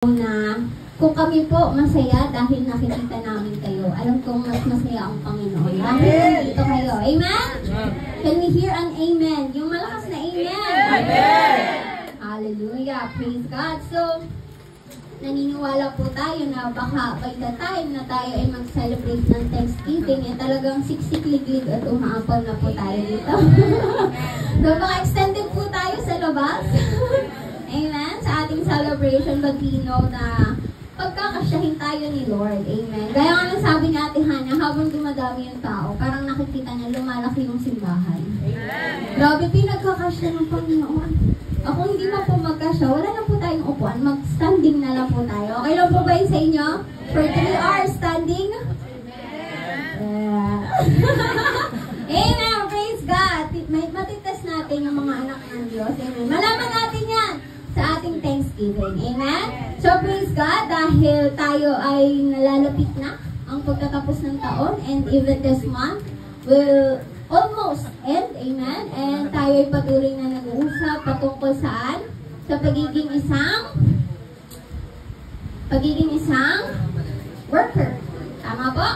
na kung kami po masaya dahil nakikita namin kayo, alam kong mas masaya ang Panginoon. Dahil nandito kayo. Amen? Can we hear an amen? Yung malakas na amen. Amen! Hallelujah. Praise God. So, naniniwala po tayo na baka by the time na tayo ay mag-celebrate ng Thanksgiving, talagang siksik-liglig at umaapaw na po tayo dito. So, baka extended po tayo sa labas. Amen? Sa ating celebration, but we know na pagkakasyahin tayo ni Lord. Amen? Gaya nga ng sabi ni Ate Hannah, habang dumadami yung tao, parang nakikita niya lumalaki yung simbahan. Amen. Grabe, pinagkakasya ng Panginoon. Ako hindi na po magkasya, wala na po tayong upuan, mag-standing na lang po tayo. Okay lang po ba yun sa inyo? For 3 hours standing? Amen. Amen! Praise God! Matitest natin yung mga anak ng Diyos. Amen. Malaman natin yan sa ating Thanksgiving. Amen? So, praise God, dahil tayo ay nalalapit na ang pagtatapos ng taon, and even this month will almost end. Amen? And tayo ay patuloy na nag-uusap patungkol saan? Sa pagiging isang worker. Tama po?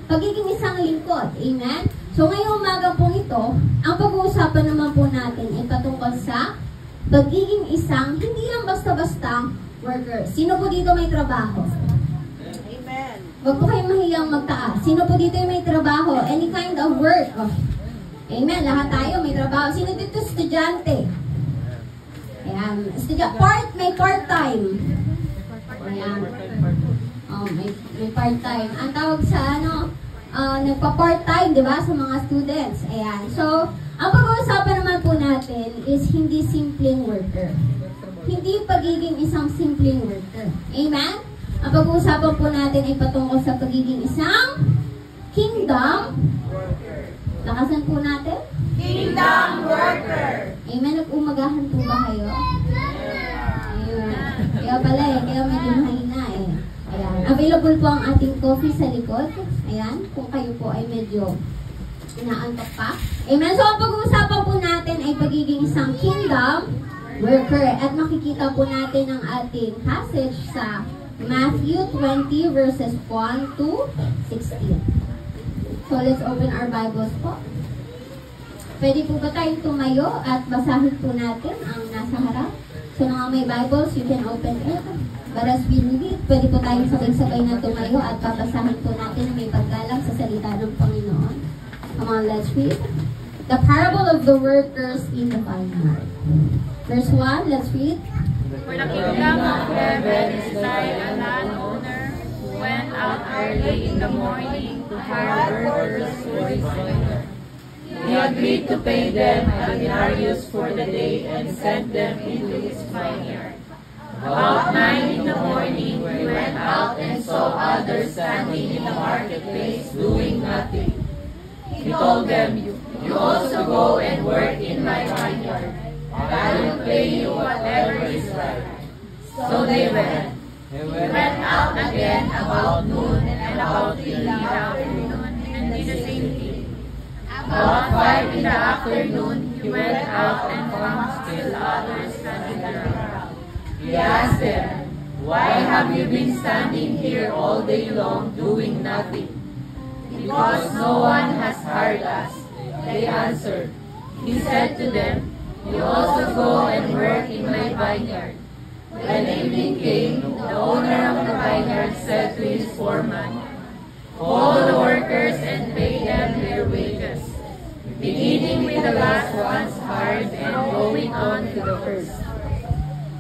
Pagiging isang lingkod. Amen? So, ngayong umaga po ito, ang pag-uusapan naman po natin ay patungkol sa pagiging isang, hindi lang basta-basta worker. Sino po dito may trabaho? Amen. Huwag po kayong mahiyang magtaas. Sino po dito may trabaho? Any kind of work? Oh. Amen. Lahat tayo may trabaho. Sino dito estudyante? Ayan. May part-time. Ayan. Oh, may part-time. Ang tawag sa nagpa-part-time, di ba? Sa mga students. Ayan. So, ang pag-uusapan naman po natin is hindi simpleng worker. Hindi pagiging isang simpleng worker. Amen? Ang pag-uusapan po natin ay patungkol sa pagiging isang kingdom worker. Lakasan po natin? Kingdom worker. Amen? Nag-umagahan po ba kayo? Amen. Kaya pala kaya medyo mahina Ayan. Available po ang ating coffee sa likod. Ayan. Kung kayo po ay medyo inaantok pa. Amen. So, ang pag-uusapan po natin ay pagiging isang kingdom worker. At makikita po natin ang ating passage sa Matthew 20 verses 1 to 16. So, let's open our Bibles po. Pwede po ba tayong tumayo at basahin po natin ang nasa harap? So, mga may Bibles, you can open it. But as we read, pwede po tayong sabay-sabay na tumayo at papasahin po natin na may paggalang sa salita ng Panginoon. Come on, let's read. The parable of the workers in the vineyard. Verse 1, let's read. For the kingdom of heaven is like a landowner who went out early in the morning to hire workers for his vineyard. He agreed to pay them a denarius for the day and sent them into his vineyard. About 9 in the morning, he went out and saw others standing in the marketplace doing nothing. He told them, "You also go and work in my vineyard. I will pay you whatever is right." So they went. He went out again about noon and about 3 in the afternoon and did the same thing. About 5 in the afternoon, he went out and found still others standing around. He asked them, "Why have you been standing here all day long doing nothing?" "Because no one has hired us," they answered. He said to them, "You also go and work in my vineyard." When evening came, the owner of the vineyard said to his foreman, "Call the workers and pay them their wages, beginning with the last ones hired and going on to the first."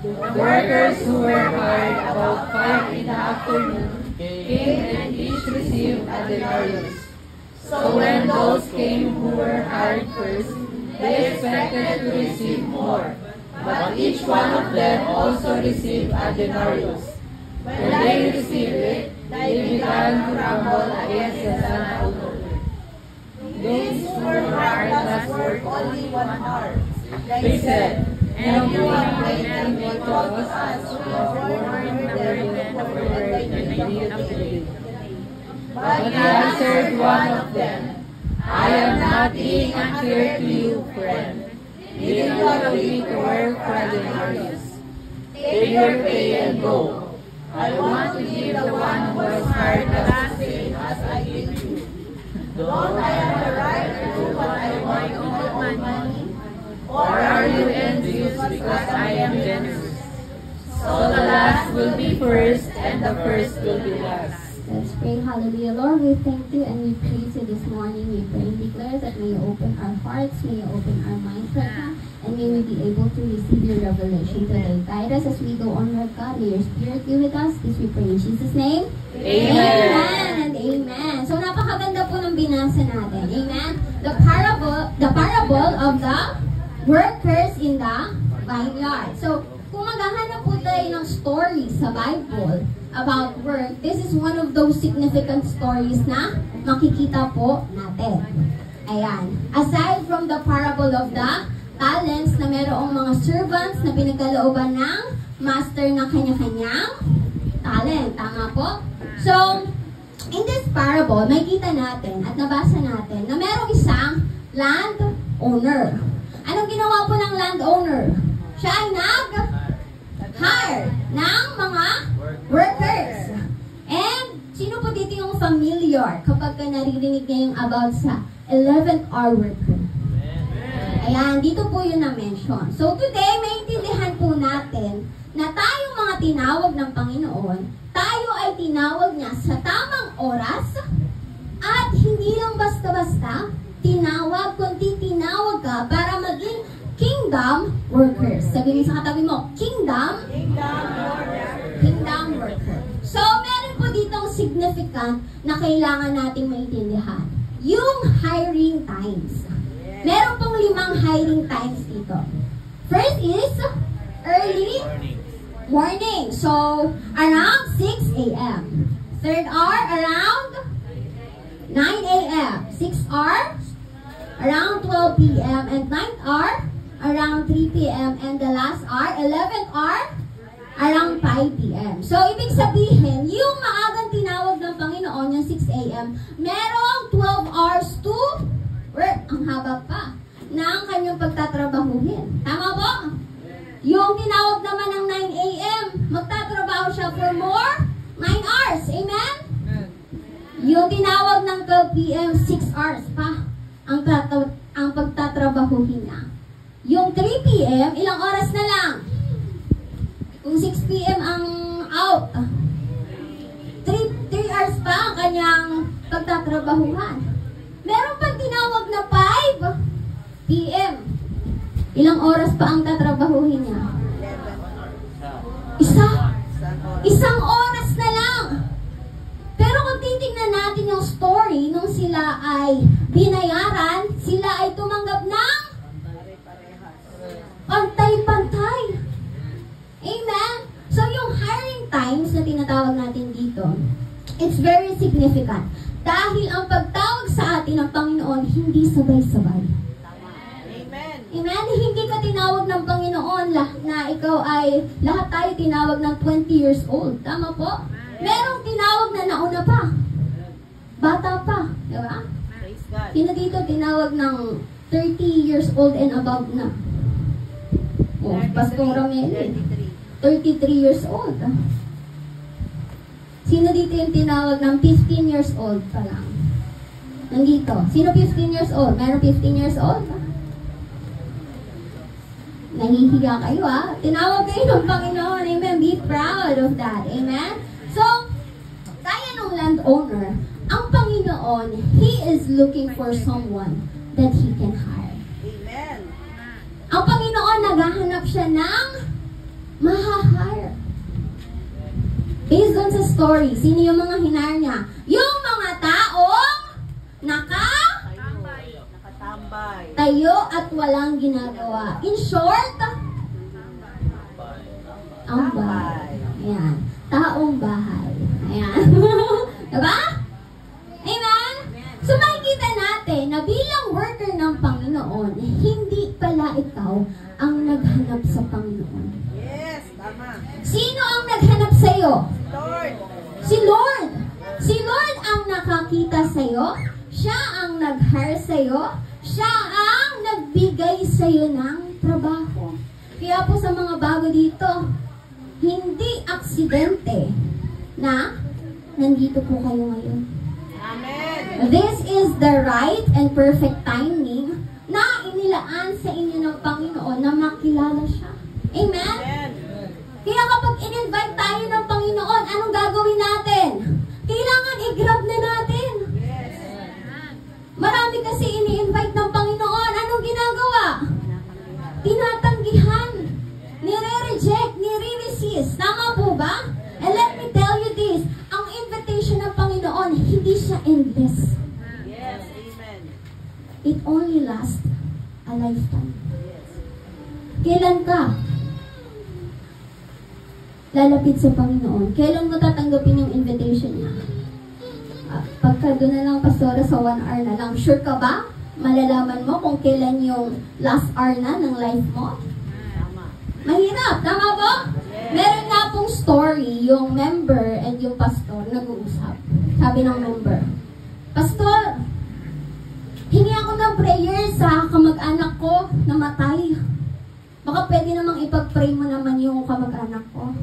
The workers who were hired about 5 in the afternoon came and each received a denarius. So when those came who were hired first, they expected to receive more, but each one of them also received a denarius. When they received it, they began to grumble against the son owner. These who were hired must work only 1 hour. They said, And you have made them equal to us who have worked their living for the beginning of the day. But he answered one of them, "I am not being unfair to you, friend. Didn't you agree to work for a denarius? Take your pay and go." I want to give the one who has hired us the same as I give you. Don't I have the right to do what I want with my own money? Or are you envious because I am generous? So the last will be first, and the first will be last. Let's pray. Hallelujah. Lord, we thank you and we praise you this morning. We pray and declare that may you open our hearts, may you open our minds right now, and may we be able to receive your revelation today. Guide us as we go on, Lord God. May your Spirit be with us. This we pray in Jesus' name. Amen and amen. So napakaganda po ng binasa natin. Amen. The parable of the workers in the vineyard. So kung maghahanap po tayo ng story sa Bible about work, this is one of those significant stories na makikita po natin. Ayan. Aside from the parable of the talents na merong mga servants na pinagkalooban ng master ng kanya-kanyang talent. Tama po? So, in this parable, makikita natin at nabasa natin na merong isang landowner. Anong ginawa po ng landowner? Siya ay nag-hire ng mga workers. And sino po dito yung familiar kapag ka naririnig niya yung about sa 11th hour worker? Ayan, dito po yun na-mention. So today, maintindihan po natin na tayong mga tinawag ng Panginoon, tayo ay tinawag niya sa tamang oras at hindi lang basta-basta tinawag, kundi tinawag ka para maging kingdom workers. Sabihin sa katabi mo, kingdom worker. So, meron po ditong significant na kailangan nating maintindihan. Yung hiring times. Meron pong 5 hiring times dito. First is early morning. So, around 6 a.m. Third hour, around 9 a.m. 6 hour, around 12 p.m. And 9th hour, around 3 p.m. And the last hour, 11th hour, around 5 p.m. So, ibig sabihin, yung maagang tinawag ng Panginoon, yung 6 a.m., merong 12 hours to work. Ang haba pa ng kanyang pagtatrabahuhin. Tama po? Yung tinawag naman ng 9 a.m., magtatrabaho siya for more 9 hours. Amen? Yung tinawag ng 12 p.m., 6 hours pa ang pagtatrabahuhin niya. Yung 3 p.m., ilang oras na lang? Kung 6 p.m. ang out, 3 hours pa ang kanyang pagtatrabahuhan. Meron pang tinawag na 5 p.m. Ilang oras pa ang tatrabahuhin niya? Isang oras na lang. Pero kung titignan natin yung story, nung sila ay binayaran, sila ay tumanggap ng pantay-pantay. Amen? So yung hiring times na tinatawag natin dito, it's very significant. Dahil ang pagtawag sa atin ng Panginoon, hindi sabay-sabay. Amen. Amen? Hindi ka tinawag ng Panginoon na ikaw ay, lahat tayo tinawag ng 20 years old. Tama po? Merong tinawag na nauna pa. Bata pa. Diba? Praise God. Sino dito tinawag ng 30 years old and above na? Oh, Pastor Romeli. 33 years old. Sino dito yung tinawag ng 15 years old pa lang? Nandito. Sino 15 years old? Meron 15 years old? Nahihiya kayo Tinawag kayo ng Panginoon. Amen. Be proud of that. Amen. So, kaya ng landowner, ang Panginoon, He is looking for someone that He can hire. Amen. Ang Panginoon, naghahanap siya ng mahahire. Based on sa story, sino yung mga hinire niya? Yung mga taong Nakatambay. tayo at walang ginagawa. In short, ang bahay. Ayan. Taong bahay. Ayan. Diba? Amen? So makikita natin na bilang worker ng Panginoon, hindi pala ikaw ang naghanap sa Panginoon. Yes, tama. Sino ang naghanap sa'yo? Lord. Si Lord. Si Lord ang nakakita sa'yo. Siya ang nag-hire sa'yo. Siya ang nagbigay sa'yo ng trabaho. Kaya po sa mga bago dito, hindi aksidente na nandito po kayo ngayon. This is the right and perfect timing na inilaan sa inyo ng Panginoon na makilala siya. Amen? Kaya kapag in-invite tayo ng Panginoon, anong gagawin natin? Kailangan i-grab na natin. Marami kasi ini-invite ng Panginoon. Anong ginagawa? Tinatanggihan, nire-reject, nire-resist. Tama po ba? And let me tell you this, ang invitation ng Panginoon, hindi siya endless. Yes, amen. It only lasts a lifetime. Kailan ka lalapit sa Panginoon? Kailan mo tatanggapin yung invitation niya? Pagka doon na lang, pastora, sa 1 hour na lang, sure ka ba? Malalaman mo kung kailan yung last hour na ng life mo? Mahirap, tama po? Meron nga pong story, yung member and yung pastor nag-uusap. Sabi ng member, Pastor, hingi ako ng prayer sa kamag-anak ko na matay. Baka pwede namang ipag-pray mo naman yung kamag-anak ko.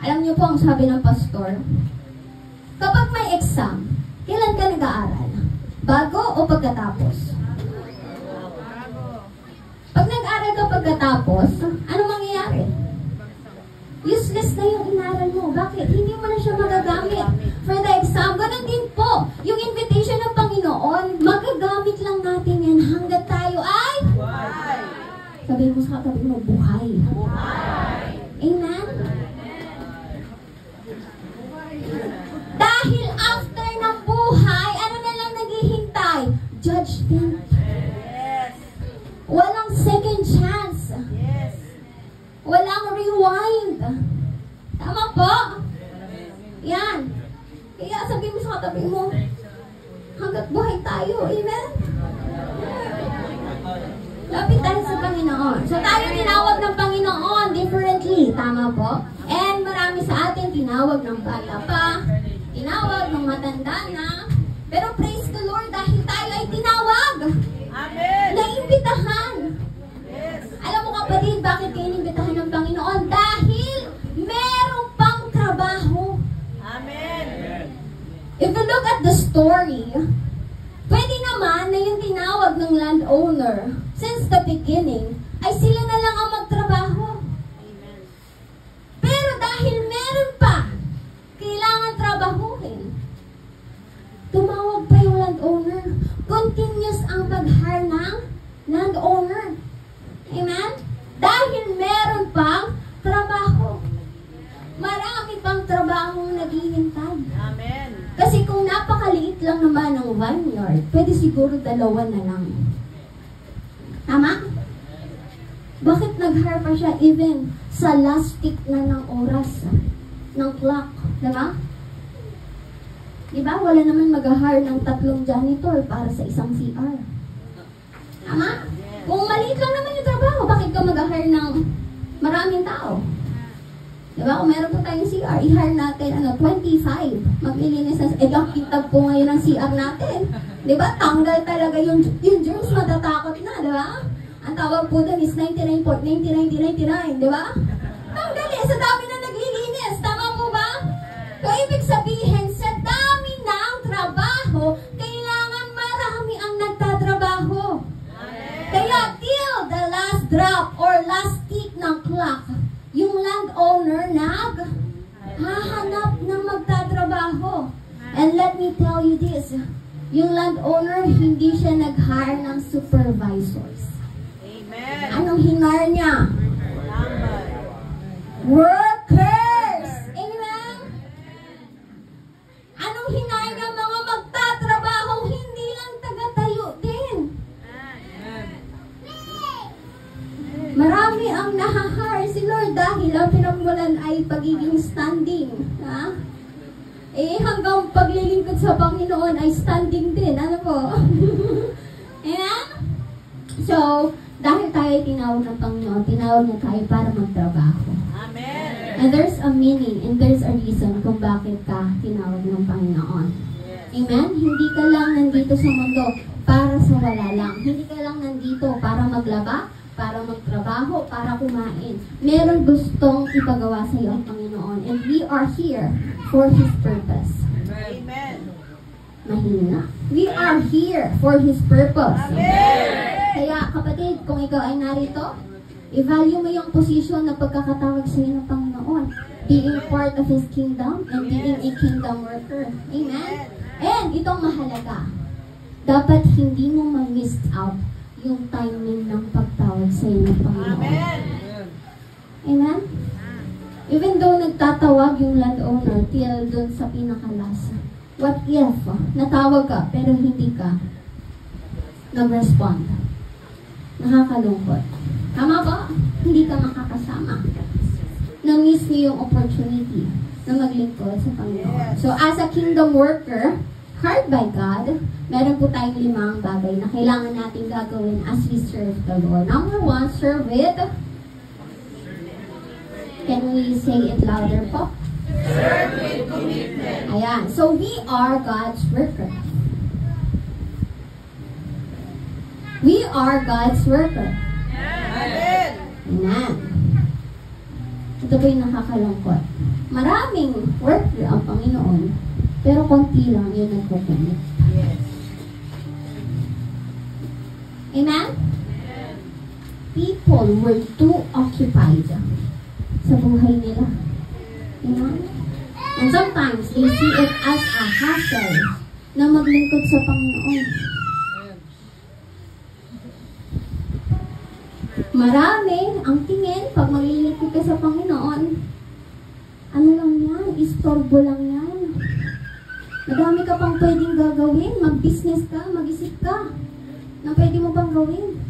Alam niyo po ang sabi ng pastor, kapag may exam, kailan ka nag-aaral? Bago o pagkatapos? Pag nag-aaral ka pagkatapos, ano mangyayari? Useless na yung inaral mo. Bakit? Hindi mo na siya magagamit for the exam. Ganun din po. Yung invitation ng Panginoon, magagamit lang natin yan hanggat tayo ay sabihin mo sa katabi mo, buhay. Amen? Dahil after ng buhay, ano na lang naghihintay? Judgment. Walang second chance. Walang rewind. Tama po? Yan. Kaya sabihin mo sa katabi mo, hanggat buhay tayo. Amen? Lapit tayo sa Panginoon. So tayo tinawag ng Panginoon differently. Tama po? And marami sa atin tinawag ng bata pa, tinawag ng matanda na. Pero praise the Lord dahil tayo ay tinawag. Amen. Naimbitahan. Yes. Alam mo kapatid, bakit kayo inimbitahan ng Panginoon? Dahil meron pang trabaho. Amen. If you look at the story, pwede naman na yung tinawag ng landowner since the beginning ay sila na lang ang magtrabaho. Pero dahil meron pa kailangan trabahuhin, tumawag pa yung landowner. Continuous ang pag-hire ng landowner. Amen? Dahil meron pang trabaho. Marami pang trabaho naghihintay. Amen. Kasi kung napakaliit lang naman ng vineyard, pwede siguro 2 na lang. Tama? Bakit nag-hire pa siya even sa last tick na ng oras, ng clock? Diba? Diba? Wala naman mag-hire ng 3 janitor para sa isang CR. Tama? Kung maliit lang naman yung trabaho, bakit ka mag-hire ng maraming tao? Diba? Kung meron po tayong CR, i-hire natin 25. Maglilinis na, ang kitab po ngayon ng CR natin. Diba? Tanggal talaga yung germs, matatakot na, diba? Ang tawag po doon is 99.9999, diba? Tanggal eh, sa dami na naglilinis. Tama po ba? So, ibig sabihin, sa dami ng trabaho, kailangan marami ang nagtatrabaho. Kaya till the last drop or last tick ng clock, yung landowner hahanap ng magtatrabaho. And let me tell you this, yung landowner, hindi siya nag-hire ng supervisors. Amen. Anong hinar niya? Workers! Amen? Anong hinar niya? Mga magtatrabaho, hindi lang taga-tayo din. Marami ang nahahire si Lord dahil ang pinagmulan ay pagiging standing. Ha? Hanggang paglilingkod sa Panginoon ay standing din. Ano po? Amen? So, dahil tayo tinawag ng Panginoon, tinawag niya tayo para magtrabaho. Amen. And there's a meaning and there's a reason kung bakit ka tinawag ng Panginoon. Amen? Hindi ka lang nandito sa mundo para sa wala lang. Hindi ka lang nandito para maglaba, para magtrabaho, para kumain. Meron gustong ipagawa sa iyo ang Panginoon. And we are here for His purpose. Amen. Mahina. We are here for His purpose. Amen. Kaya kapatid, kung ikaw ay narito, i-value mo yung position na pagkakatawag sa iyo ng Panginoon. Being part of His kingdom and being a kingdom worker. Amen? And itong mahalaga, dapat hindi mo ma-miss out yung timing ng pagtawag sa iyo ng Panginoon. Amen. Amen? Even though nagtatawag yung landowner till doon sa pinakalas, what if natawag ka pero hindi ka nag-respond? Nakakalungkot. Tama ba? Hindi ka makakasama. Na-miss niyo yung opportunity na maglingkod sa Panginoon. So as a kingdom worker, hired by God, meron po tayong 5 bagay na kailangan natin gagawin as we serve the Lord. Number 1, serve it. Can we say it louder po? Serve with commitment. Ayan. So we are God's worker. We are God's worker. Amen. Amen. Ito po yung nakakalungkot. Maraming worker ang Panginoon, pero konti lang yung nagkukumit. Yes. Amen? People were too occupied sa buhay nila. Amen? And sometimes, they see it as a hassle na maglingkod sa Panginoon. Marami ang tingin pag maglilingkod ka sa Panginoon. Ano lang yan? Istorbo lang yan. Madami ka pang pwedeng gagawin. Mag-business ka, mag-isip ka na pwede mo pang gawin.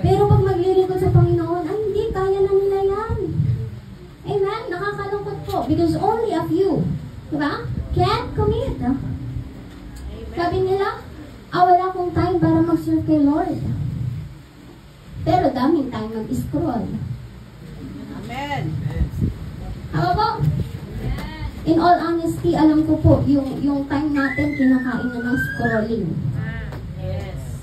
Pero pag maglilingkod sa Panginoon, ay hindi, kaya na nila yan. Amen? Nakakalungkot po. Because only a few, diba? Can't commit. Sabi nila, wala akong time para mag-serve kay Lord. Pero daming time mag-scroll. Amen. Tama po? In all honesty, alam ko po, yung time natin kinakain na ng scrolling. Yes.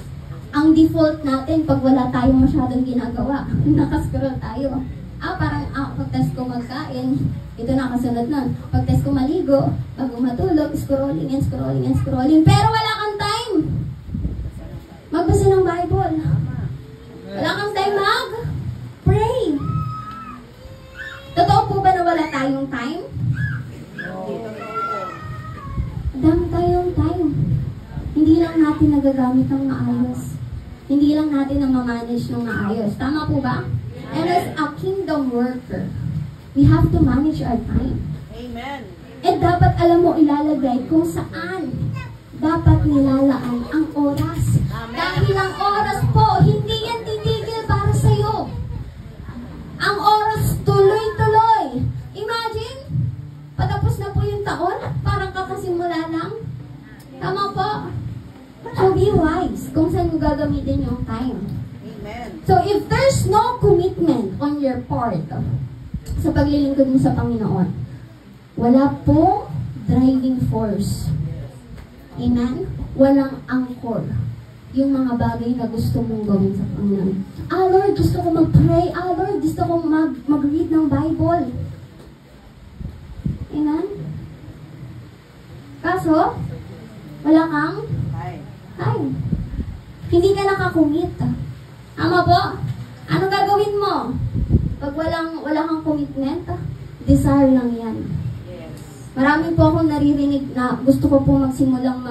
Ang default natin, pag wala tayong masyadong ginagawa, nakascroll tayo. Parang, pag-test ko magkain, ito na kasunod nun. Pag-test ko maligo, bago matulog, scrolling and scrolling and scrolling. Pero wala kang time magbasa ng Bible. Wala kang time mag-pray. Totoo po ba na wala tayong time? Dami tayong time. Hindi lang natin nagagamit ng maayos. Hindi lang natin na ma-manage ng maayos. Tama po ba? And as a kingdom worker, we have to manage our time. Amen. And dapat alam mo ilalagay kung saan dapat nilalaan ang oras. Dahil ang oras po, hindi yan titigil para sa'yo. Ang oras tuloy-tuloy. Imagine, patapos na po yung taon, parang kakasimula lang. Tama po? So be wise kung saan mo gagamitin yung time. Amen. So if there's no commitment on your part sa paglilingkod mo sa Panginoon, wala pong driving force. Amen? Walang anchor. Yung mga bagay na gusto mong gawin sa Panginoon. Lord, gusto ko mag-pray. Lord, gusto ko mag-read ng Bible. Amen? Kaso, wala kang time. Hindi ka nakakumit. Tama po? Ano gagawin mo? Pag wala kang commitment, desire lang yan. Yes. Marami po akong naririnig na gusto ko po magsimulang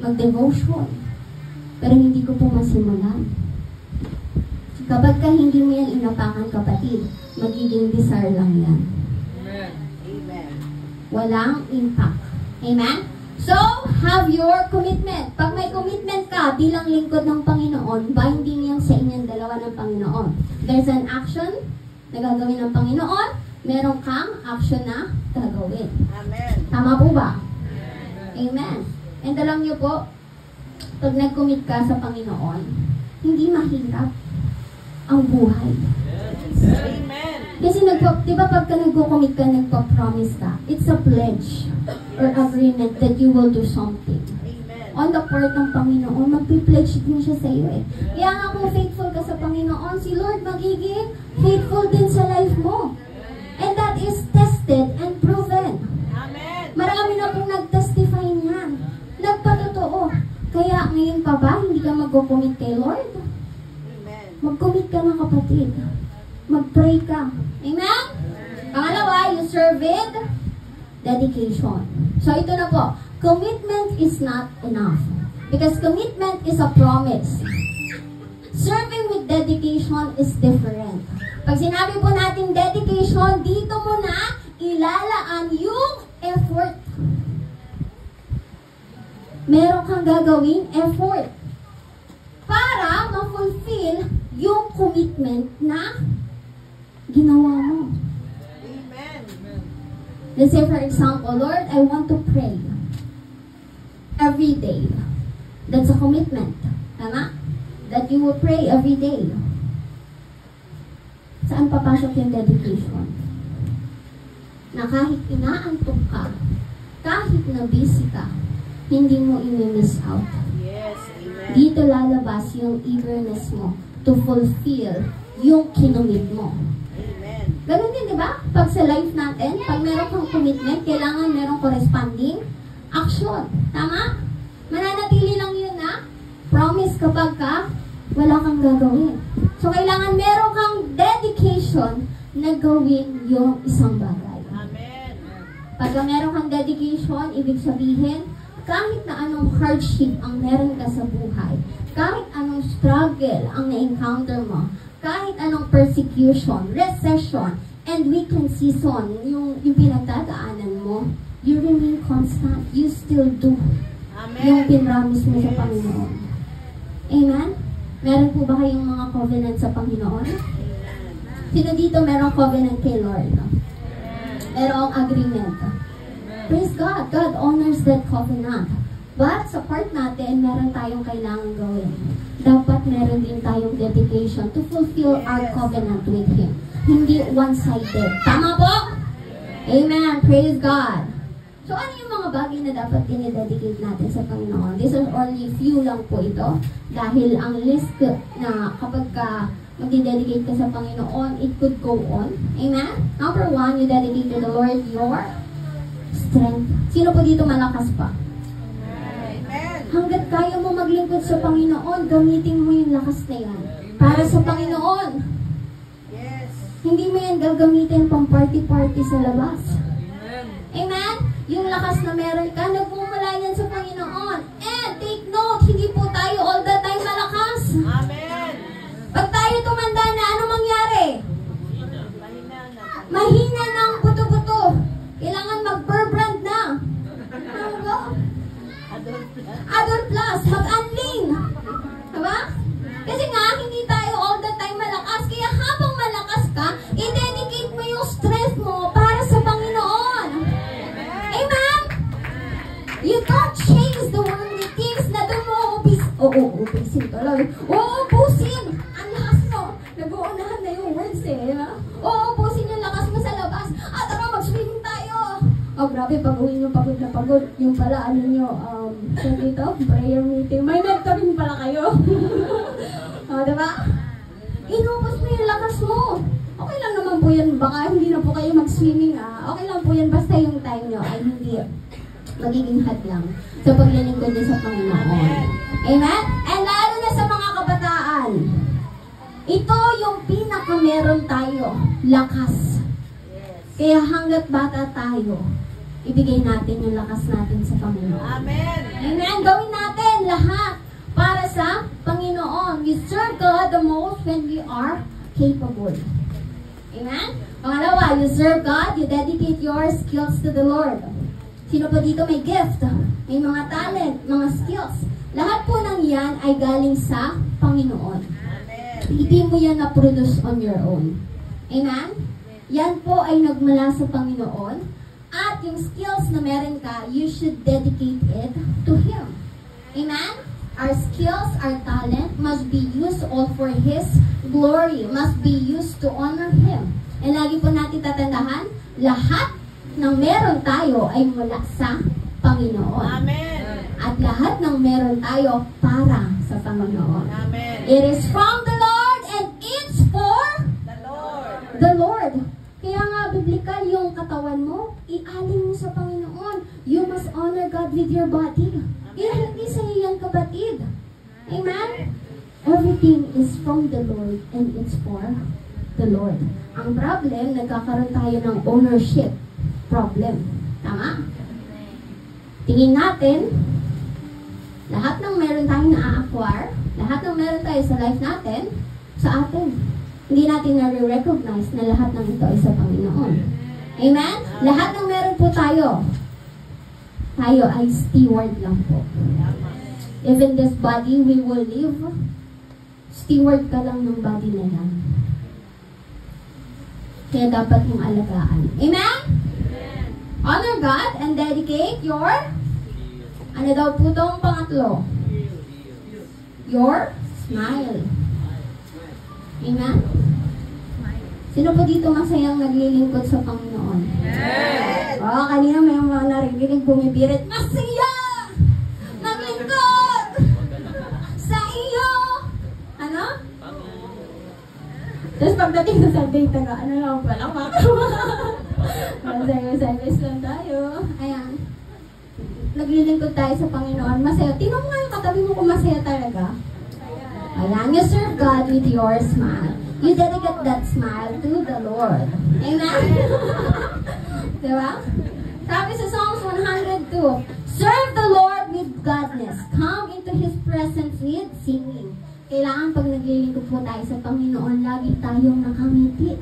mag-devotion. Pero hindi ko po masimulan. Kapag ka hindi mo yan inapakan, kapatid, magiging desire lang yan. Amen. Amen. Walang impact. Amen? So, have your commitment. Pag may commitment ka bilang lingkod ng Panginoon, binding yan sa inyong dalawa ng Panginoon. There's an action na gagawin ng Panginoon, meron kang action na gagawin. Amen. Tama po ba? Amen. And alam niyo po, pag nag-commit ka sa Panginoon, hindi mahirap ang buhay. Amen. Kasi di ba pagka nag-commit ka, nagpa-promise ka, it's a pledge or agreement that you will do something. Amen. on the part ng Panginoon, magpi-pledge din siya sa iyo eh. Kaya nga kung faithful ka sa Panginoon, si Lord magiging faithful din sa life mo. And that is tested and proven. Amen. Marami na pong nag-testify niyan. Nagpatotoo. Kaya ngayon pa ba, hindi ka mag-commit kay Lord? Amen. Mag-commit ka na kapatid. Mag-pray ka. Amen? Pangalawa, you serve with dedication. So ito na po. Commitment is not enough. Because commitment is a promise. Serving with dedication is different. Pag sinabi po natin dedication, dito mo na ilalaan yung effort. Meron kang gagawing effort para ma-fulfill yung commitment na ginawa mo. Amen. Let's say for example, Lord, I want to pray every day. That's a commitment. Tama? That you will pray every day. Saan papasok yung dedication? Na kahit inaantok ka, kahit na busy ka, hindi mo i-miss out. Yes, amen. Dito lalabas yung eagerness mo to fulfill yung kinumit mo. Amen. Ganun din, di ba? Pag sa life natin, pag meron kang commitment, kailangan meron corresponding action. Tama? Mananatili lang yun na promise kapag ka wala kang gagawin. So, kailangan meron kang dedication na gawin yung isang bagay. Amen. Pagka meron kang dedication, ibig sabihin, kahit na anong hardship ang meron ka sa buhay, kahit anong struggle ang na-encounter mo, kahit anong persecution, recession, and weekend season, yung pinagdadaanan mo, you remain constant. You still do yung Amen. pinramis mo sa Panginoon. Amen? Meron po ba kayong mga covenant sa Panginoon? Sino dito merong covenant kay Lord? Merong agreement. Praise God. God honors that covenant. But sa part natin, meron tayong kailangan gawin. Dapat meron din tayong dedication to fulfill our covenant with Him. Hindi one-sided. Tama po? Amen. Praise God. So ano yung mga bagay na dapat dinededicate natin sa Panginoon? These are only few lang po ito. Dahil ang list na kapag ka magdededicate ka sa Panginoon, it could go on. Amen? Number 1, you dedicate to the Lord your strength. Sino po dito malakas pa? Amen. Hanggat kaya mo maglingkod sa Panginoon, gamitin mo yung lakas na yan. Para sa Panginoon. Yes. Hindi mo yan gagamitin pang party-party sa labas. Amen? Yung lakas na meron ka, nagmumula yan sa Panginoon. And take note, hindi po tayo all the time malakas. Amen. Pag tayo tumanda na, ano mangyari? Mahina na. Mahina ng buto-buto. Kailangan mag-burbrand na. Ano ba? Adult plus. Adult plus, mag-unling. Diba? Kasi nga, hindi tayo all the time malakas. Kaya habang malakas ka, i-dedicate mo yung strength mo para sa Panginoon. Amen? You don't chase the worldly things na doon mo ubusin tuloy. Uubusin ang lakas mo. Nag-uunahan na yung words eh. Uubusin yung lakas mo sa labas. At tara, mag-swimming tayo. Oh, grabe, pag-uwi nyo pagod na pagod. Yung pala, ano nyo, so dito, prayer meeting. May mentoring pala kayo. Diba? Inubos mo yung lakas mo. Okay lang naman po yan. Baka hindi na po kayo mag-swimming. Okay lang po yan. Basta yung time nyo ay hindi magiging hadlang sa paglilingkod niyo sa Panginoon. Amen? And lalo na sa mga kabataan. Ito yung pinaka-meron tayo. Lakas. Kaya hanggat bata tayo, ibigay natin yung lakas natin sa Panginoon. Amen. Amen? Gawin natin lahat para sa Panginoon. We serve God the most when we are capable. Amen? Pangalawa, you serve God, you dedicate your skills to the Lord. Sino po dito may gift? May mga talent, mga skills. Lahat po ng yan ay galing sa Panginoon. Amen. Hindi mo yan na-produce on your own. Amen? Yan po ay nagmula sa Panginoon. At yung skills na meron ka, you should dedicate it to Him. Amen? Our skills, our talent must be used all for His glory. Must be used to honor Him. And lagi po natin tatandahan, lahat ng meron tayo ay mula sa Panginoon. Amen. At lahat ng meron tayo para sa Panginoon. Amen. It is from the Lord and it's for The Lord. the Lord. Kaya nga, biblical yung katawan mo, ialing mo sa Panginoon. You must honor God with your body. Kaya hindi sa iyo yan, kapatid. Amen? Everything is from the Lord and it's for the Lord. Ang problem, nagkakaroon tayo ng ownership problem. Tama? Tingin natin, lahat ng meron tayong na-acquire, lahat ng meron tayo sa life natin, sa atin. Hindi natin na-recognize na lahat ng ito ay sa Panginoon. Amen? Lahat ng meron po tayo ay steward lang po. Even this body we will live, steward ka lang ng body na yan. Kaya dapat mong alagaan. Amen? Honor God and dedicate your, ano daw po itong pangatlo? Your smile. Amen? Sino po dito masayang naglilingkod sa Panginoon? Yes. Oh, kanina may mga narinig bumibirit, masaya! Naglingkod! Sa iyo! Ano? Tapos pagdating sa Sunday, ano lang pala, service lang tayo. Ayan. Naglilingkod tayo sa Panginoon. Masaya. Tingnan mo nga yung katabi mo kung masaya talaga. Ayan. You serve God with your smile. You dedicate that smile to the Lord. Amen? Diba? Sabi sa Psalms 102, serve the Lord with gladness. Come into His presence with singing. Kailangan pag naglilingkod po tayo sa Panginoon, lagi tayong nakangiti.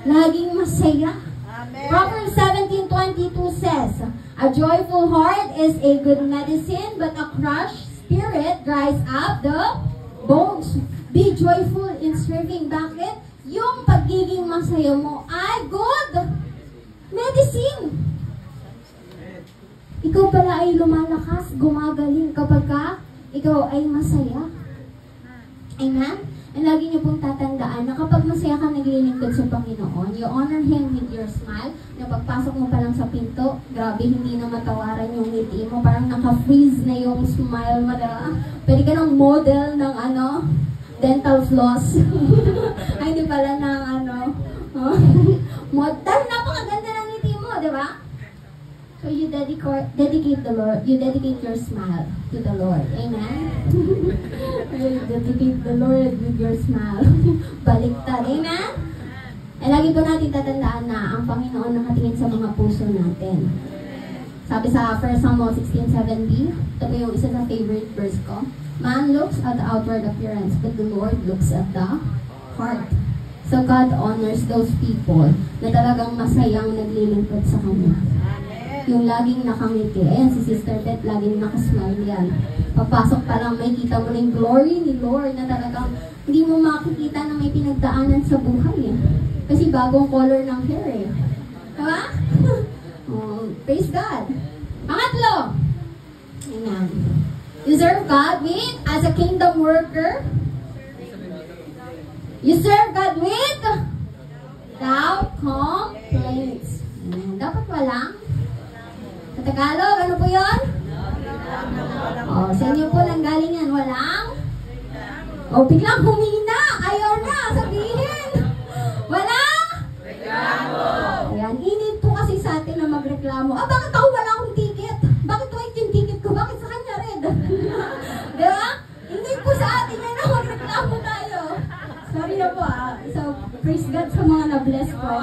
Laging masaya. Amen. Proverbs 17:22 says, a joyful heart is a good medicine, but a crushed spirit dries up the bones. Be joyful in serving. Bakit? Yung pagiging masaya mo ay good medicine. Ikaw pala ay lumalakas, gumagaling kapag ikaw ay masaya. Amen? And lagi niyo pong tatandaan na kapag masaya ka naglilingkod sa Panginoon, you honor Him with your smile, na pagpasok mo pa lang sa pinto, grabe, hindi na matawaran yung ngiti mo, parang naka-freeze na yung smile mo, diba? Pwede ka ng model ng dental floss. Ay, hindi pala ng dahil napakaganda ng ngiti mo, diba? So you dedicate the Lord, you dedicate your smile to the Lord. Amen? You dedicate the Lord with your smile. Baliktad. Amen? Eh, lagi po natin tatandaan na ang Panginoon nakatingin sa mga puso natin. Sabi sa 1 Samuel 16:7b, ito po yung isa sa favorite verse ko. Man looks at the outward appearance, but the Lord looks at the heart. So God honors those people na talagang masayang naglilingkod sa Kanya. Yung laging nakangiti. Ayan, si Sister Beth, laging nakasmile yan. Pagpasok pa lang, may kita mo na yung glory ni Lord na talagang hindi mo makikita na may pinagdaanan sa buhay. Kasi bagong color ng hair eh. Diba? Praise God. Pangatlo. Amen. You serve God with, as a kingdom worker, you serve God with without complaints. Amen. Dapat walang sa Tagalog, ano po yun? Sa inyo po nanggaling yan, walang? Biglang humina, ayaw na, sabihin. Walang? Reklamo. Ayan, init po kasi sa atin na magreklamo. Bakit ako wala akong ticket? Bakit white yung ticket ko? Bakit sa kanya red? Diba? Init po sa atin yan na magreklamo tayo. Sorry na po So, praise God sa mga na-bless po.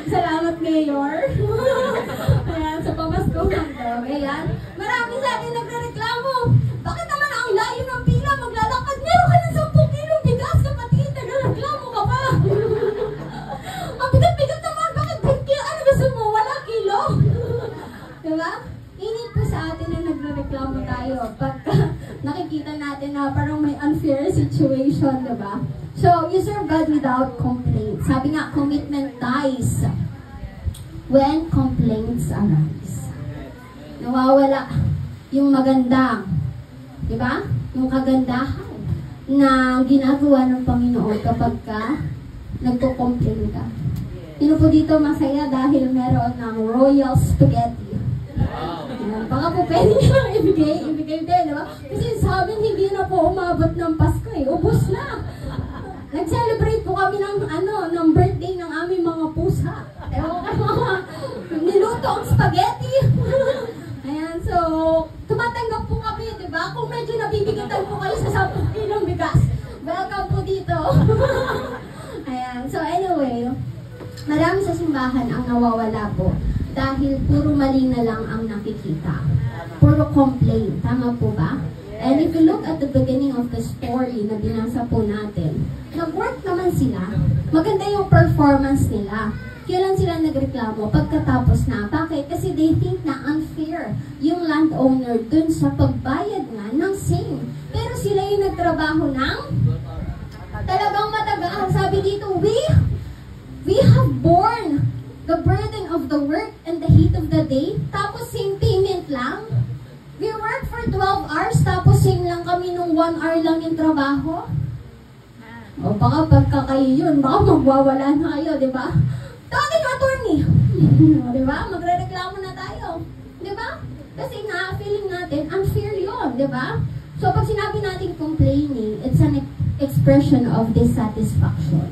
Salamat, Mayor. Ayan, sa pamaskuhan to. Ayan. Marami sa atin nagreklamo. Bakit naman ang layo ng pila? Maglalakad. Meron ka ng 10 kilong bigas, kapatid. Nagreklamo ka pa. Ang bigat-bigat naman. Bakit 10 kilo? Ano gusto mo? Wala kilo. Diba? Init po sa atin na nagreklamo tayo. Pagka nakikita natin na parang may unfair situation, diba? So, you serve God without complaints. Sabi nga, commitment dies when complaints arise. Nawawala yung maganda, di ba? Yung kagandahan na ginagawa ng Panginoon kapag ka nagko-complain ka. Sino po dito masaya dahil meron ng royal spaghetti? Ayan, baka po pwede nyo ibigay din, di ba? Kasi sa amin, hindi na po umabot ng Pasko eh. Ubus na. Nag-celebrate po kami ng birthday ng aming mga pusa. Niluto ang spaghetti. Ayan, so, tumatanggap po kami, di ba? Kung medyo nabibigitan po kayo sa 10 kilong bigas, welcome po dito. Ayan, so anyway, marami sa simbahan ang nawawala po dahil puro mali na lang ang nakikita. Puro complain, tama po ba? And if you look at the beginning of the story na binasa po natin, nag-work naman sila. Maganda yung performance nila. Kailan sila nagreklamo? Pagkatapos na. Bakit? Kasi they think na unfair yung landowner dun sa pagbayad nga ng same. Pero sila yung nagtrabaho ng talagang matagal. Sabi dito, we have borne the burden of the work and the heat of the day. Tapos same payment lang. We work for 12 hours, tapos same lang kami nung 1 hour lang yung trabaho. O baka pagka kayo yun, baka magwawala na kayo, di ba? Tawagin yung attorney. Di ba? Magre-reklamo na tayo. Di ba? Kasi nga, feeling natin, unfair yun, di ba? So pag sinabi natin complaining, it's an expression of dissatisfaction.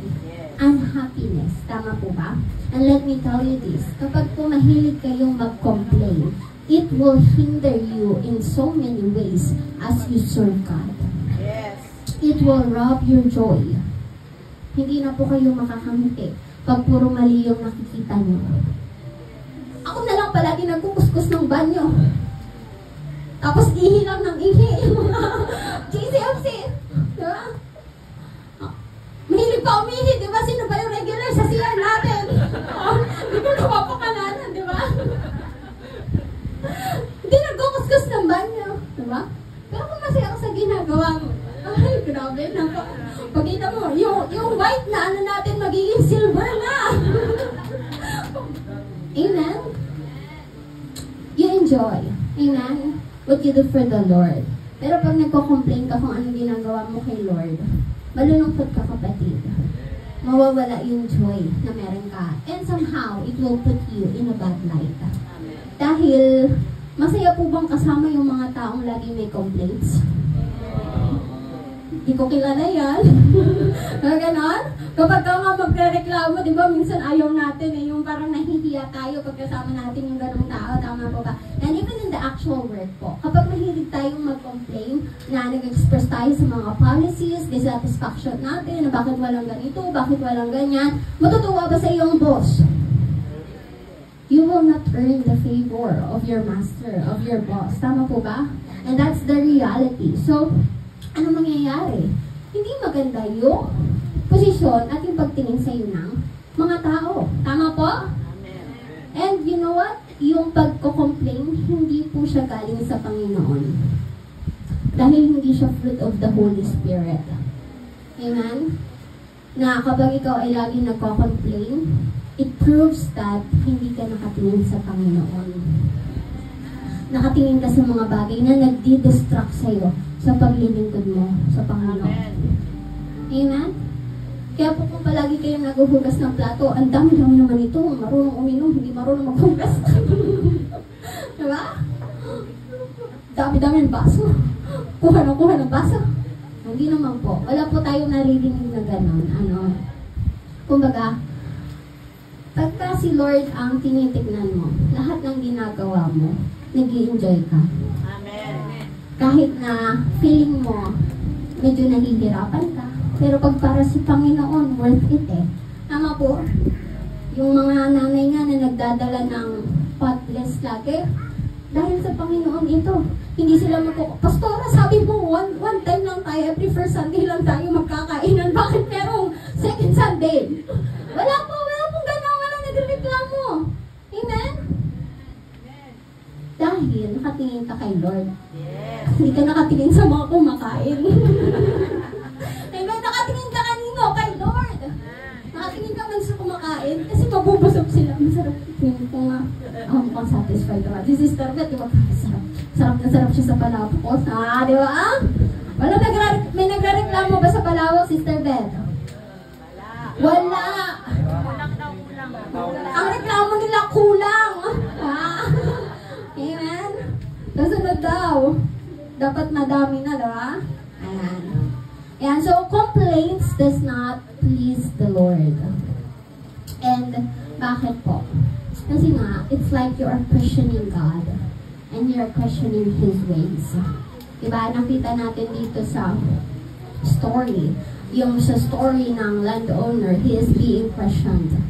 Unhappiness. Tama po ba? And let me tell you this, kapag po mahilig kayong mag-complain, it will hinder you in so many ways as you serve God. Yes. It will rob your joy. Hindi na po kayo makakangiti pag puro mali yung nakikita nyo. Ako na lang palagi nagkukuskus ng banyo. Tapos ihi lang ng ihi yung mga GCFC. Diba? Mahilig pa umihi, diba? Sino ba yung regular sa CR natin? Hindi ko napapakalanan, diba? Hindi nagkukuskus ng banyo. Diba? Pero kung masaya ako sa ginagawa mo, ay, grabe na. Pagkita mo, yung white na ano natin magiging silver na. Amen? You enjoy. Amen? What you do for the Lord. Pero pag nagko-complain ka kung anong ginagawa mo kay Lord, malulungkot ka, kapatid. Mawawala yung joy na meron ka. And somehow, it will put you in a bad light. Dahil, masaya po bang kasama yung mga taong lagi may complaints? Hindi ko kilala yan. Ganon? Kapag ka nga magre-reklamo, di ba, minsan ayaw natin eh, yung parang nahihiya tayo pagkasama natin yung ganong tao, tama po ba? And even in the actual work po, kapag mahilig tayong mag-complain, na nag-express tayo sa mga policies, dissatisfaction natin, na bakit walang ganito, bakit walang ganyan, matutuwa ba sa iyong boss? You will not earn the favor of your master, of your boss. Tama po ba? And that's the reality. So, ano mangyayari? Hindi maganda yung posisyon at yung pagtingin sa iyo ng mga tao. Tama po? And you know what? Yung pagko-complain, hindi po siya galing sa Panginoon. Dahil hindi siya fruit of the Holy Spirit. Amen? Na kapag ikaw ay laging nagko-complain, it proves that hindi ka nakatingin sa Panginoon. Nakatingin ka sa mga bagay na nagdi-distract sa'yo sa paglilingkod mo sa Panginoon. Amen? Kaya po kung palagi kayong naghuhugas ng plato, ang dami-dami naman ito, marunong uminom, hindi marunong maghugas. Diba? Dami-dami ng baso. Kuha ng baso. Hindi naman po. Wala po tayong naririnig na gano'n. Kumbaga, pagka si Lord ang tinitignan mo, lahat ng ginagawa mo, nag-i-enjoy ka. Amen. Kahit na feeling mo, medyo nahihirapan ka. Pero pag para sa Panginoon, worth it eh. Tama po? Yung mga nanay nga na nagdadala ng potless lagi, dahil sa Panginoon ito. Hindi sila Pastora, sabi mo, one time lang tayo, every first Sunday lang tayo magkakainan. Bakit merong second Sunday? Wala pong gano'n, wala nagreklamo. Amen? Dahil nakatingin ka kay Lord. Yes. Hindi ka nakatingin sa mga kumakain. Amen? Nakatingin ka kanino? Kay Lord. Nakatingin ka man sa kumakain kasi mabubusog sila. Masarap. Tingin ko nga, mukhang satisfied naman. Si Sister Beth, di ba? Sarap na sarap siya sa palabok. Di ba? May nagre-reklamo ba sa palawak, Sister Beth? Wala. Kulang daw, kulang. Ang reklamo nila kulang. Amen? Kasunod daw. Dapat madami na, diba? Ayan. Ayan, so complaints does not please the Lord. And bakit po? Kasi nga, it's like you are questioning God and you are questioning His ways. Diba? Nakita natin dito sa story, yung sa story ng landowner, he is being questioned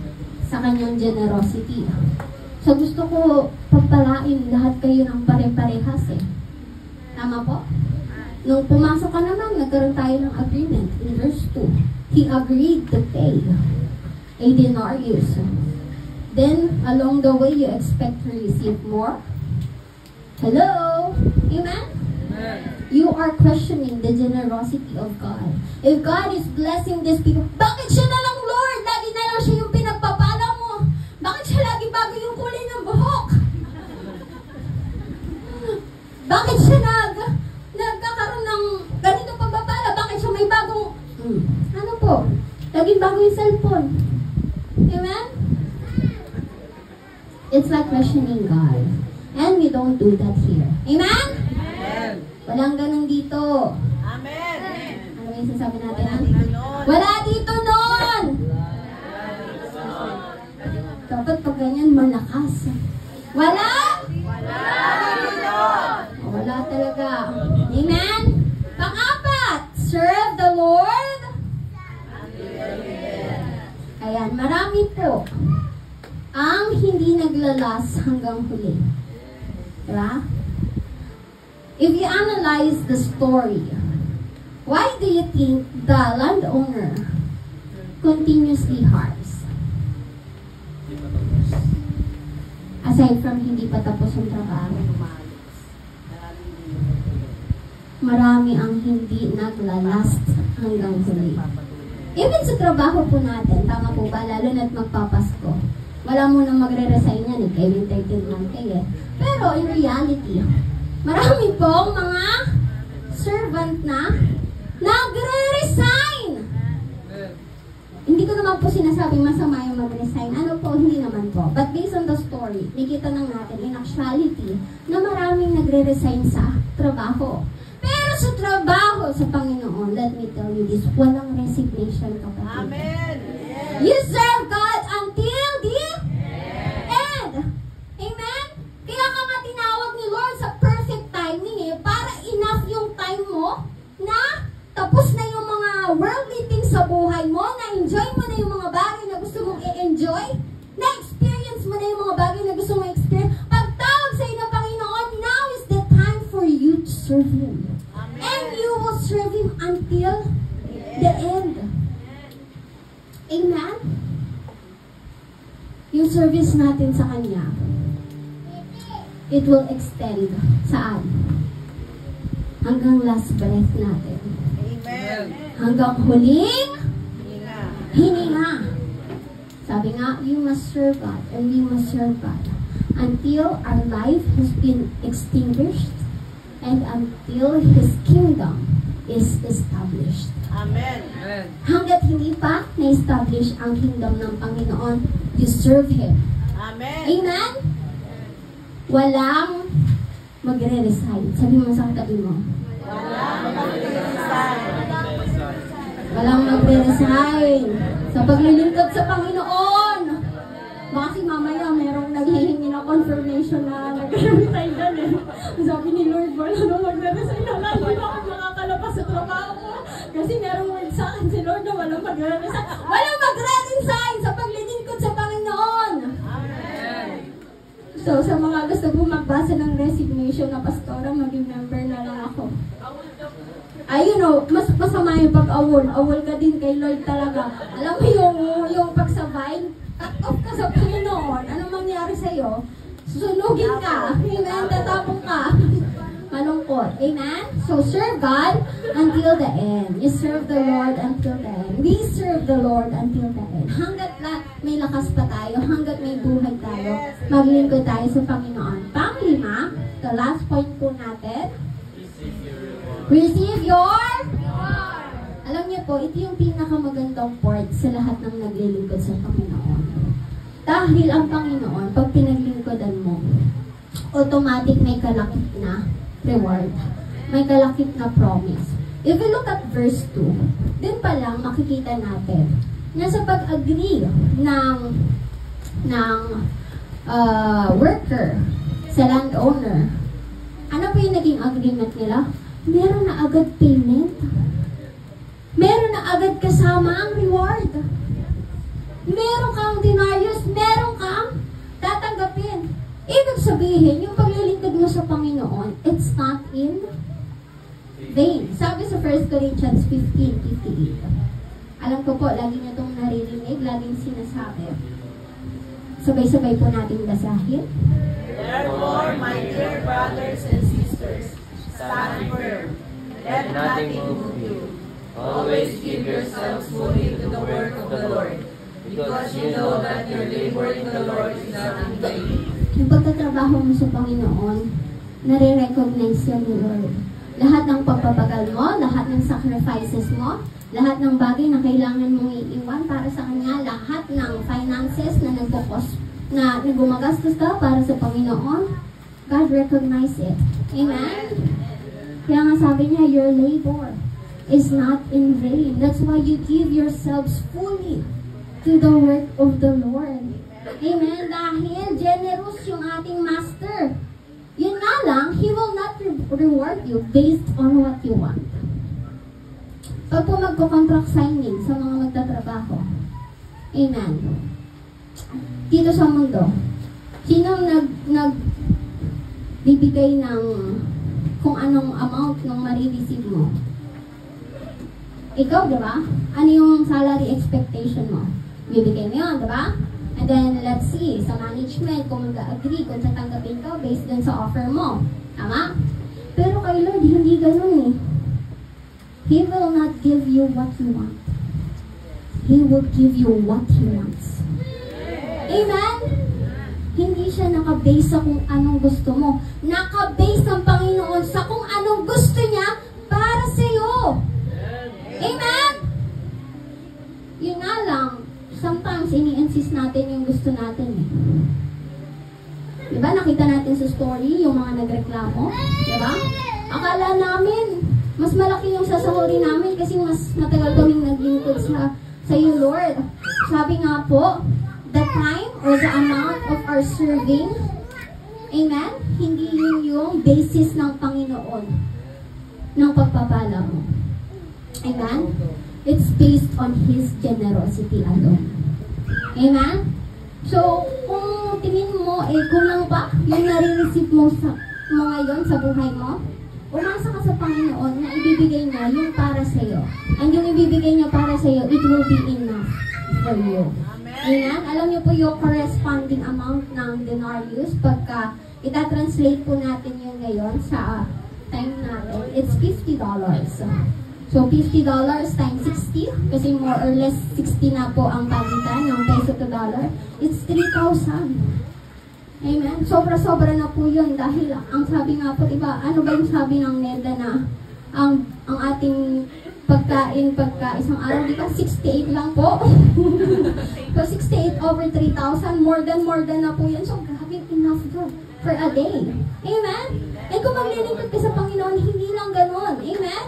sa kanyang generosity. So gusto ko pagpalain lahat kayo ng pare-parehas eh. Tama po? Nung pumasok ka naman, nagkaroon tayo ng agreement in verse 2. He agreed to pay a denarius. Then, along the way, you expect to receive more. Hello? Amen? You are questioning the generosity of God. If God is blessing these people, bakit siya na lang, Lord? Lagi na lang siya yung pinagpapala mo. Bakit siya lagi bago yung kulay ng buhok? Bakit siya nagkakaroon ng ganito pagpapala? Bakit siya may bagong, ano po? Laging bago yung cellphone. Amen? It's like questioning God. And we don't do that here. Amen? Amen. Walang ganun dito. Amen. Ano yung sasabi natin? Wala dito nun! Dapat pag ganyan, malakas. Wala? Wala talaga. Amen? Pang-apat, serve the Lord. Ayan, marami po ang hindi naglalas hanggang huli. Diba? If you analyze the story, why do you think the landowner continuously harps? Aside from hindi pa tapos ang trabaho, marami ang hindi naglalast hanggang huli. Even sa trabaho po natin, tama po ba, lalo na't magpapasko, wala mo nang magre-resign yan eh, kaya 13 month kayo. Pero in reality, marami pong mga servant na nagre-resign. Hindi ko naman po sinasabing masama yung mag-resign. Ano po, hindi naman po. But based on the story, nakita nang natin in actuality na maraming nagre-resign sa trabaho. Pero sa trabaho sa Panginoon, let me tell you this, walang resignation, kapatid. Amen. You serve God until the end. Amen? Kaya ka nga tinawag ni Lord sa perfect timing eh, para enough yung time mo na tapos na yung mga worldly things sa buhay mo, na-enjoy mo na yung mga bagay na gusto mong i-enjoy, na-experience mo na yung mga bagay na gusto mong experience. Pagtawag sa iyo ng Panginoon, now is the time for you to serve Him. Amen. And you will serve Him until the end. Amen? Yung service natin sa Kanya, it will extend saan? Hanggang last breath natin. Amen. Hanggang huling Hininga. hininga. Sabi nga, you must serve God and we must serve God until our life has been extinguished and until His kingdom is established. Amen. Hanggat hindi pa na-establish ang kingdom ng Panginoon, you serve Him. Amen. Amen? Walang magre-resign. Sabi mo sa katabi mo. Walang magre-resign sa paglilingkod sa Panginoon. Baka si mamaya merong naghihingi na confirmation na nag-resign ka eh. Sabi ni Lord, wala na magre-resign na lang. Hindi ako makakalabas sa trabaho ko. Kasi merong word sa akin si Lord na walang magre-resign. Walang magre-resign sa paglilingkod sa Panginoon. So, sa mga gusto po magbasa ng resignation na pastora, maging member na lang ako. Ay, you know, mas masama yung pag-awol. Awol ka din kay Lord talaga. Alam mo yung pagsabay, cut off ka sa Panginoon. Ano mangyari sa'yo? Sunugin ka. Amen? Tatapong ka. Malungkot. Amen? So, serve God until the end. You serve the Lord until the end. We serve the Lord until the end. Hanggat may lakas pa tayo, hanggat may buhay tayo, maglingkod tayo sa Panginoon. Panglima, the last point po natin, receive your reward. Alam niyo po, ito yung pinakamagandang part sa lahat ng naglilingkod sa Panginoon. Dahil ang Panginoon, pag pinaglingkodan mo, automatic may kalakip na reward. May kalakip na promise. If we look at verse 2, din pa lang makikita natin na sa pag-agree ng worker sa landowner, ano po yung naging agreement nila? Meron na agad payment. Meron na agad kasama ang reward. Meron kang denarius, meron kang tatanggapin. Ibig sabihin, yung paglilingkod mo sa Panginoon, it's not in vain. Sabi sa 1 Corinthians 15:58. Alam ko po, lagi niyo itong naririnig, laging sinasabi. Sabay-sabay po natin basahin. Therefore, my dear brothers and sisters, stand firm. Let nothing move you. Always give yourselves fully to the work of the Lord, because you know that your labor in the Lord is not in vain. Yung pagtatrabaho mo sa Panginoon, nare-recognize yan ni Lord. Lahat ng pagpapagal mo, lahat ng sacrifices mo, lahat ng bagay na kailangan mong iiwan para sa Kanya, lahat ng finances na naggumagastos ka para sa Panginoon, God recognize it. Amen? Kaya nga sabi niya, your labor is not in vain. That's why you give yourselves fully to the work of the Lord. Amen? Dahil generous yung ating Master. Yun nga lang, He will not reward you based on what you want. Pag po magpo-contract signing sa mga magtatrabaho, amen, dito sa mundo, sinong nagbibigay ng kung anong amount ng marireceive mo? Ikaw, di ba? Ano yung salary expectation mo? Bibigay mo yun, di ba? And then, let's see, sa management, kung mag-agree, kung tatanggapin ka based dun sa offer mo. Tama? Pero kay Lord, hindi ganun eh. He will not give you what you want. He will give you what He wants. Amen? Hindi siya nakabase sa kung anong gusto mo. Nakabase ang Panginoon sa kung anong gusto niya para sa iyo. Amen? Yun nga lang, sometimes ini-insist natin yung gusto natin eh. Diba? Nakita natin sa story yung mga nagreklamo. Diba? Akala namin, mas malaki yung sasahurin namin kasi mas matagal kaming naglingkod sa iyo, Lord. Sabi nga po, the time or the amount of our serving, amen, hindi yun yung basis ng Panginoon ng pagpapala mo. Amen? It's based on His generosity alone. Amen? So, kung tingin mo, kulang pa yung nare-receive mo ngayon sa buhay mo, umasa ka sa Panginoon na ibibigay niya yung para sa iyo. And yung ibibigay niya para sa iyo, it will be enough for you. Amen? Alam niyo po yung corresponding amount ng denarius, pagka itatranslate po natin yun ngayon sa time natin, it's $50. So, $50 times 60, kasi more or less 60 na po ang pagitan ng peso to dollar, it's 3,000. Amen? Sobra-sobra na po yun dahil ang sabi nga po, diba, ano ba yung sabi ng NEDA na ang ating pagkain pagka isang araw, di ba? 68 lang po. So, 68 over 3,000, more than na po yan. So, grabe, enough for a day. Amen? And kung maglilingkod ka sa Panginoon, hindi lang ganun. Amen?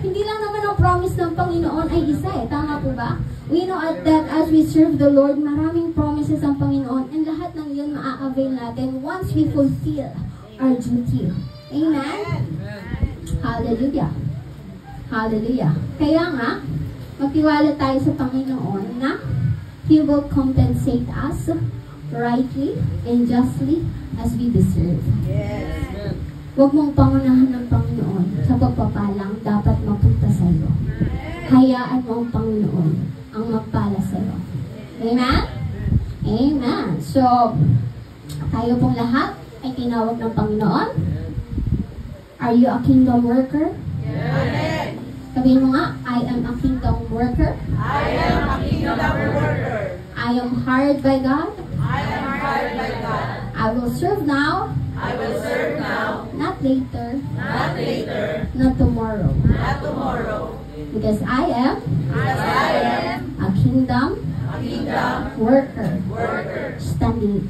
Hindi lang naman ang promise ng Panginoon ay isa eh. Tama po ba? We know that as we serve the Lord, maraming promises ang Panginoon and lahat ng yun maa-avail natin once we fulfill our duty. Amen? Hallelujah. Hallelujah. Kaya nga, magtiwala tayo sa Panginoon na He will compensate us rightly and justly as we deserve. Yes. Huwag mong pangunahan ng Panginoon sa pagpapalang dapat mapunta sa iyo. Hayaan mo ang Panginoon ang magpala sa iyo. Amen? Amen. So, tayo pong lahat ay tinawag ng Panginoon. Are you a kingdom worker? Yes. Sabihin mo nga, I am a kingdom worker. I am a kingdom worker. I am hired by God. I am hired by God. I will serve now. I will serve now, Not later. not later, Not tomorrow. not tomorrow. Because I am Because I am a kingdom a kingdom worker. worker, Starting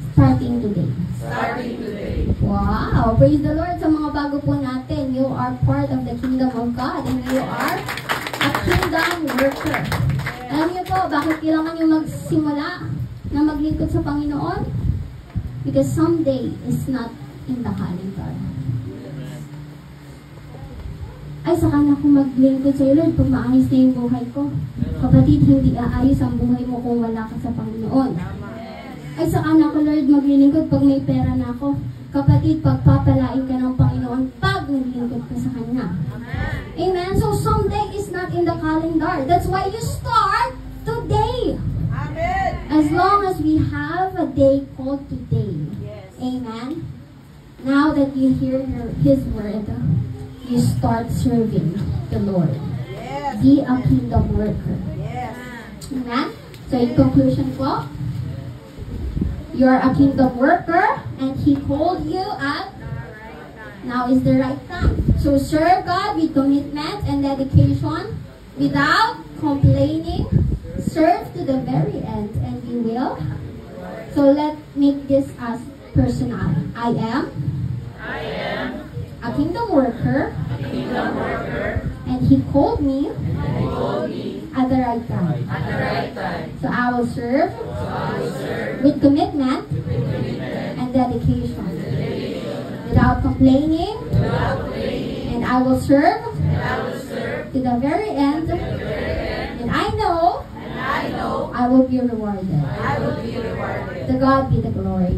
today. starting today. Wow. Wow! Praise the Lord sa mga bago po natin. You are part of the kingdom of God and you are a kingdom worker. Alam niyo po, bakit kailangan niyo magsimula na maglingkod sa Panginoon? Because someday is not in the calendar. Ay, saka na ako maglingkod sa iyo, Lord, pag maayos na yung buhay ko. Kapatid, hindi aayos ang buhay mo kung wala ka sa Panginoon. Ay, saka na ako, Lord, maglilingkod pag may pera na ako. Kapatid, pagpapalain ka ng Panginoon pag naglingkod ka sa Kanya. Amen? So, someday is not in the calendar. That's why you start today. Amen. As long as we have a day called today. Yes. Amen? Now that you hear His word, you start serving the Lord. Yes. Be a kingdom worker. Yes. Amen? So, in conclusion po, you're a kingdom worker and He called you at now is the right time. So, serve God with commitment and dedication without complaining. Serve to the very end and you will. So, let's make this as personal. I am a kingdom worker. And He called me at the right time. So I will serve with commitment and dedication without complaining. And I will serve to the very end. And I know I will be rewarded. To God be the glory.